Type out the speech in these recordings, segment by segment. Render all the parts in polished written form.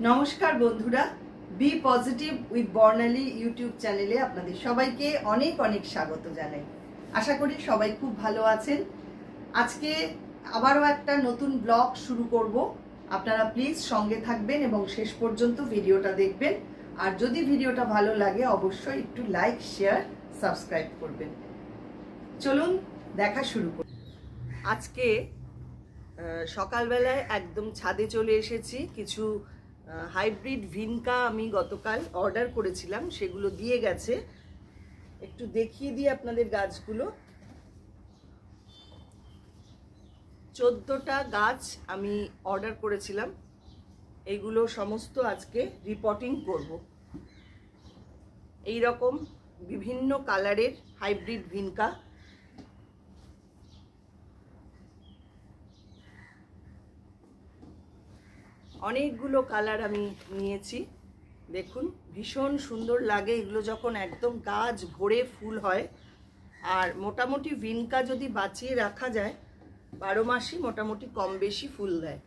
নমস্কার বন্ধুরা, B positive with Barnali YouTube চ্যানেলে আপনাদের সবাইকে অনেক অনেক স্বাগত জানাই। আশা করি সবাই খুব ভালো আছেন। আজকে আবারও একটা নতুন ব্লগ শুরু করব। আপনারা প্লিজ সঙ্গে থাকবেন এবং শেষ পর্যন্ত ভিডিওটা দেখবেন। আর যদি ভিডিওটা ভালো লাগে অবশ্যই একটু লাইক, শেয়ার, সাবস্ক্রাইব করবেন। চলুন দেখা শুরু করি। আজকে সকালবেলায় একদম ছাদে চলে এসেছি। কিছু হাইব্রিড ভিনকা আমি গতকাল অর্ডার করেছিলাম, সেগুলো দিয়ে গেছে। একটু দেখিয়ে দিই আপনাদের গাছগুলো। 14টা গাছ আমি অর্ডার করেছিলাম, এইগুলো সমস্ত আজকে রিপোর্টিং করব। এই রকম বিভিন্ন কালারের হাইব্রিড ভিনকা, অনেকগুলো কালার আমি নিয়েছি। দেখুন ভীষণ সুন্দর লাগে এগুলো যখন একদম গাছ ভরে ফুল হয়। আর মোটামুটি ভিনকা যদি বাঁচিয়ে রাখা যায় 12 মাসই মোটামুটি কম বেশি ফুল দেয়।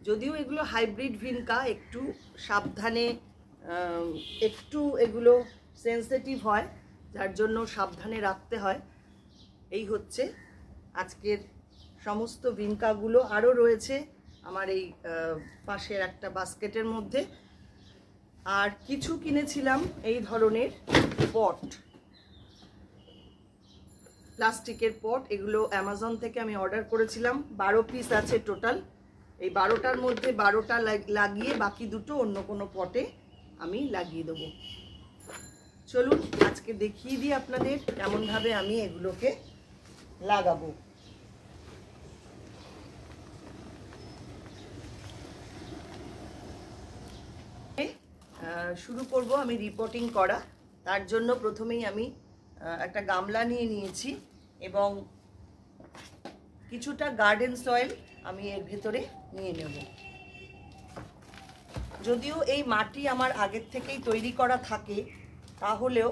যদিও এগুলো হাইব্রিড ভিনকা, একটু সাবধানে, একটু এগুলো সেন্সিটিভ হয়, যার জন্য সাবধানে রাখতে হয়। এই হচ্ছে আজকের সমস্ত ভিনকাগুলো। আরও রয়েছে আমার এই পাশের একটা বাস্কেটের মধ্যে। আর কিছু কিনেছিলাম এই ধরনের পট, প্লাস্টিকের পট। এগুলো অ্যামাজন থেকে আমি অর্ডার করেছিলাম। 12 পিস আছে টোটাল। এই 12টার মধ্যে 12টা লাগিয়ে বাকি দুটো অন্য কোনো পটে আমি লাগিয়ে দেবো। চলুন আজকে দেখিয়ে দিই আপনাদের কেমনভাবে আমি এগুলোকে লাগাবো। শুরু করব আমি রিপোর্টিং করা। তার জন্য প্রথমেই আমি একটা গামলা নিয়ে নিয়েছি এবং কিছুটা গার্ডেন সয়েল আমি এর ভেতরে নিয়ে নেব। যদিও এই মাটি আমার আগের থেকেই তৈরি করা থাকে, তাহলেও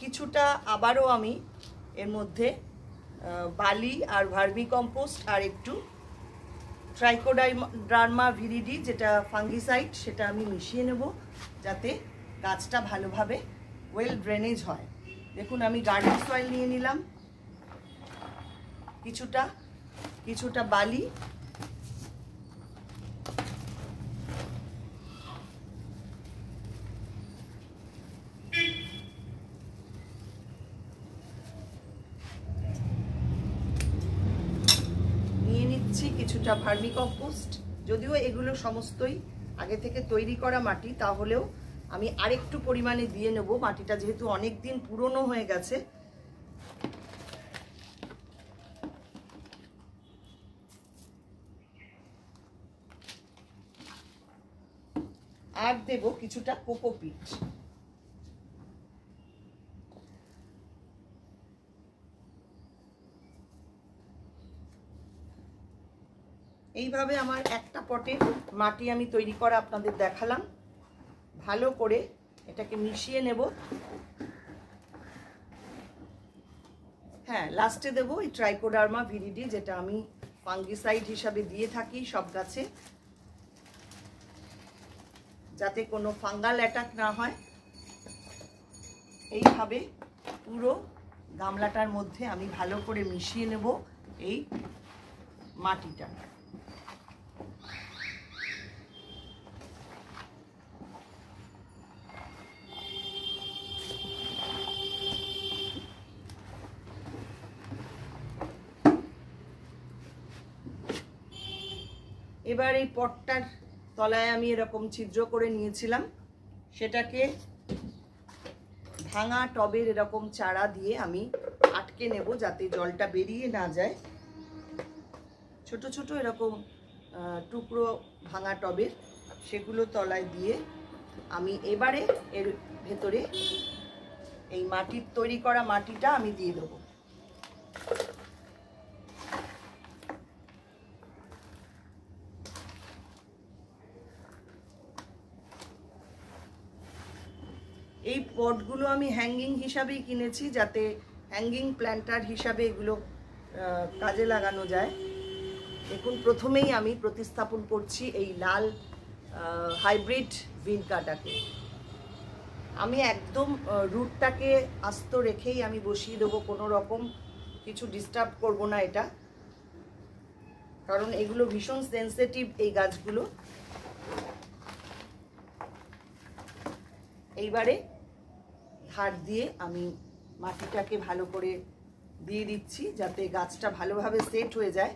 কিছুটা আবারও আমি এর মধ্যে বালি আর ভার্মি কম্পোস্ট আর একটু ট্রাইকোডার্মা ভিরিডি, যেটা ফাঙ্গিসাইড, সেটা আমি মিশিয়ে নেব যাতে গাছটা ভালোভাবে ওয়েল ড্রেনেজ হয়। দেখুন আমি গার্ডেন সয়েল নিয়ে নিলাম, কিছুটা বালি, কিছুটা ভার্মি কম্পোস্ট। যদিও এগুলো সমস্তই আগে থেকে তৈরি করা মাটি, তাহলেও আমি আরেকটু পরিমাণে দিয়ে নেব। মাটিটা যেহেতু অনেক দিন পুরনো হয়ে গেছে। আর দেব কিছুটা কোকোপিট। এইভাবে আমার একটা পটে মাটি আমি তৈরি করা আপনাদের দেখালাম। ভালো করে এটাকে মিশিয়ে নেব। হ্যাঁ, লাস্টে দেবো এই ট্রাইকোডার্মা ভিরিডি, যেটা আমি ফাঙ্গিসাইড হিসাবে দিয়ে থাকি সব গাছে, যাতে কোনো ফাঙ্গাল অ্যাটাক না হয়। এইভাবে পুরো গামলাটার মধ্যে আমি ভালো করে মিশিয়ে নেব এই মাটিটা। এবার এই পটটার তলায় আমি এরকম ছিদ্র করে নিয়েছিলাম, সেটাকে ভাঙা টবের এরকম চারা দিয়ে আমি আটকে নেব যাতে জলটা বেরিয়ে না যায়। ছোট ছোট এরকম টুকরো ভাঙা টবের, সেগুলো তলায় দিয়ে আমি এবারে এর ভেতরে এই মাটির তৈরি করা মাটিটা আমি দিয়ে দেবো। এই পটগুলো আমি হ্যাঙ্গিং হিসাবেই কিনেছি, যাতে হ্যাঙ্গিং প্ল্যান্টার হিসাবে এগুলো কাজে লাগানো যায়। দেখুন প্রথমেই আমি প্রতিস্থাপন করছি এই লাল হাইব্রিড ভিনকাটাকে। আমি একদম রুটটাকে আস্ত রেখেই আমি বসিয়ে দেবো, কোনো রকম কিছু ডিস্টার্ব করব না এটা, কারণ এগুলো ভীষণ সেন্সিটিভ এই গাছগুলো। এইবারে ধার দিয়ে আমি মাটিটাকে ভালো করে দিয়ে দিচ্ছি যাতে গাছটা ভালোভাবে সেট হয়ে যায়।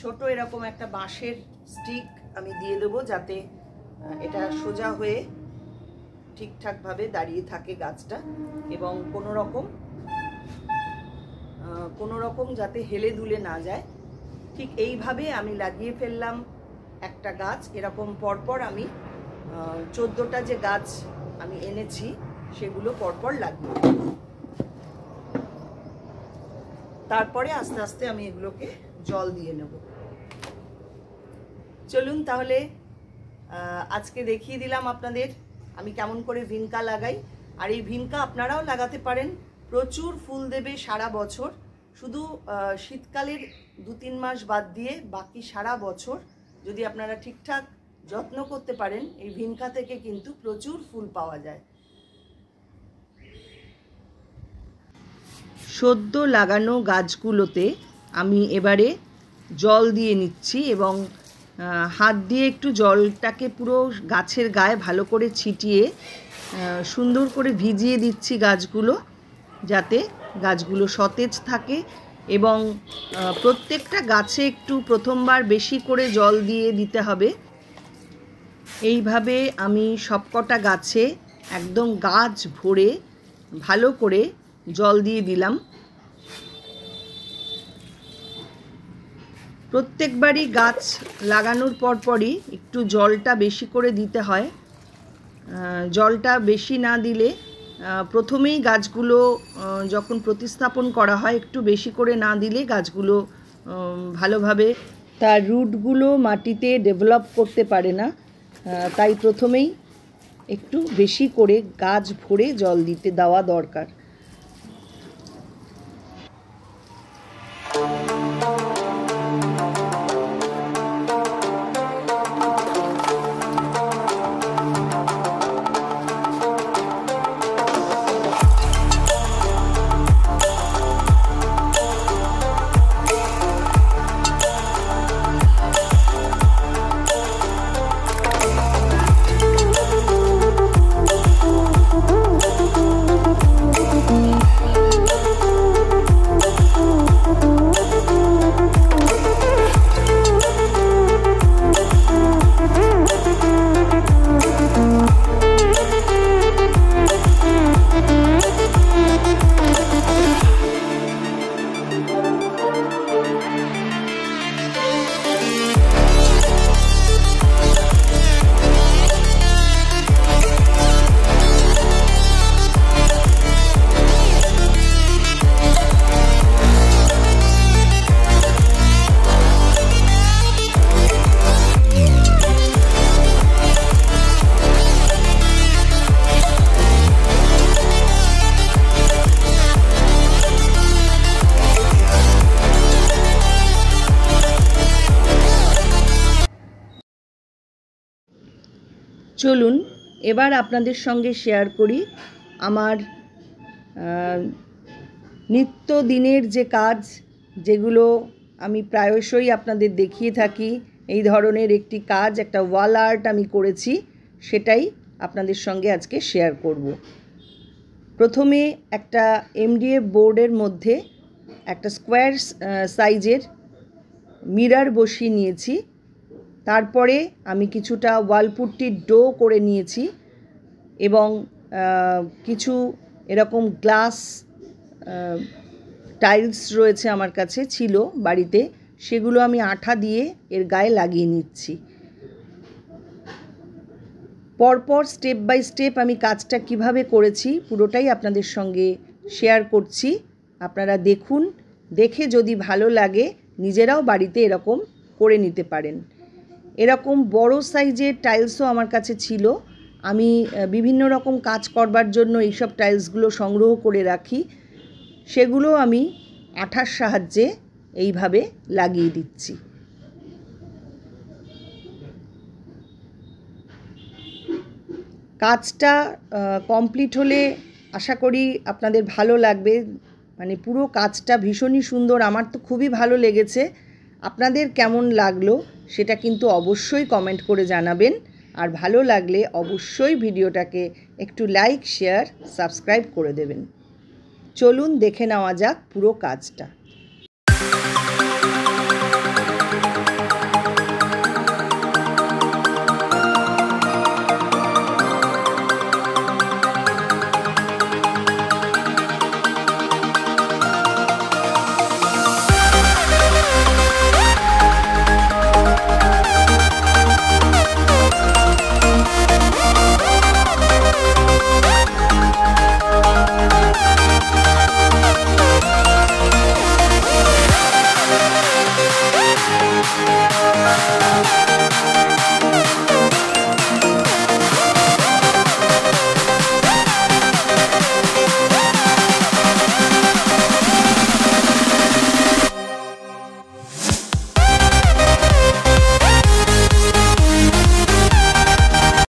ছোট এরকম একটা বাঁশের স্টিক আমি দিয়ে দেবো যাতে এটা সোজা হয়ে ঠিকঠাকভাবে দাঁড়িয়ে থাকে গাছটা, এবং কোনো রকম যাতে হেলে দুলে না যায়। ঠিক এইভাবে আমি লাগিয়ে ফেললাম একটা গাছ। এরকম পরপর আমি 14টা যে গাছ আমি এনেছি সেগুলো পরপর লাগিয়ে দেব। তারপরে আস্তে আস্তে আমি এগুলোকে জল দিয়ে নেব। চলুন তাহলে আজকে দেখিয়ে দিলাম আপনাদের আমি কেমন করে ভিনকা লাগাই। আর এই ভিনকা আপনারাও লাগাতে পারেন, প্রচুর ফুল দেবে সারা বছর। শুধু শীতকালের 2-3 মাস বাদ দিয়ে বাকি সারা বছর যদি আপনারা ঠিকঠাক যত্ন করতে পারেন, এই ভিনকা থেকে কিন্তু প্রচুর ফুল পাওয়া যায়। সদ্য লাগানো গাছগুলোতে আমি এবারে জল দিয়ে নিচ্ছি এবং হাত দিয়ে একটু জলটাকে পুরো গাছের গায়ে ভালো করে ছিটিয়ে সুন্দর করে ভিজিয়ে দিচ্ছি গাছগুলো, যাতে গাছগুলো সতেজ থাকে। এবং প্রত্যেকটা গাছে একটু প্রথমবার বেশি করে জল দিয়ে দিতে হবে। এইভাবে আমি সবকটা গাছে একদম গাছ ভরে ভালো করে জল দিয়ে দিলাম। প্রত্যেকবারই গাছ লাগানোর পরপরই একটু জলটা বেশি করে দিতে হয়। জলটা বেশি না দিলে প্রথমেই গাছগুলো যখন প্রতিস্থাপন করা হয় একটু বেশি করে না দিলে গাছগুলো ভালোভাবে তার রুটগুলো মাটিতে ডেভেলপ করতে পারে না। তাই প্রথমেই একটু বেশি করে গাছ ভরে জল দিতে দেওয়া দরকার। চলুন এবার আপনাদের সঙ্গে শেয়ার করি আমার নিত্যদিনের যে কাজ, যেগুলো আমি প্রায়শই আপনাদের দেখিয়ে থাকি। এই ধরনের একটি কাজ, একটা ওয়াল আর্ট আমি করেছি, সেটাই আপনাদের সঙ্গে আজকে শেয়ার করব। প্রথমে একটা এমডিএফ বোর্ডের মধ্যে একটা স্কোয়ার সাইজের মিরর বসিয়ে নিয়েছি। তারপরে আমি কিছুটা ওয়ালপুট্টির ডো করে নিয়েছি এবং কিছু এরকম গ্লাস টাইলস রয়েছে আমার কাছে, ছিল বাড়িতে, সেগুলো আমি আঠা দিয়ে এর গায়ে লাগিয়ে নিচ্ছি। পরপর স্টেপ বাই স্টেপ আমি কাজটা কিভাবে করেছি পুরোটাই আপনাদের সঙ্গে শেয়ার করছি। আপনারা দেখুন, দেখে যদি ভালো লাগে নিজেরাও বাড়িতে এরকম করে নিতে পারেন। এরকম বড় সাইজের টাইলসও আমার কাছে ছিল। আমি বিভিন্ন রকম কাজ করবার জন্য এইসব টাইলসগুলো সংগ্রহ করে রাখি। সেগুলো আমি আঠার সাহায্যে এইভাবে লাগিয়ে দিচ্ছি। কাজটা কমপ্লিট হলে আশা করি আপনাদের ভালো লাগবে। মানে পুরো কাজটা ভীষণই সুন্দর, আমার তো খুবই ভালো লেগেছে। আপনাদের কেমন লাগলো সেটা কিন্তু অবশ্যই কমেন্ট করে জানাবেন। আর ভালো লাগলে অবশ্যই ভিডিওটাকে একটু লাইক, শেয়ার, সাবস্ক্রাইব করে দেবেন। চলুন দেখে নেওয়া যাক পুরো কাজটা।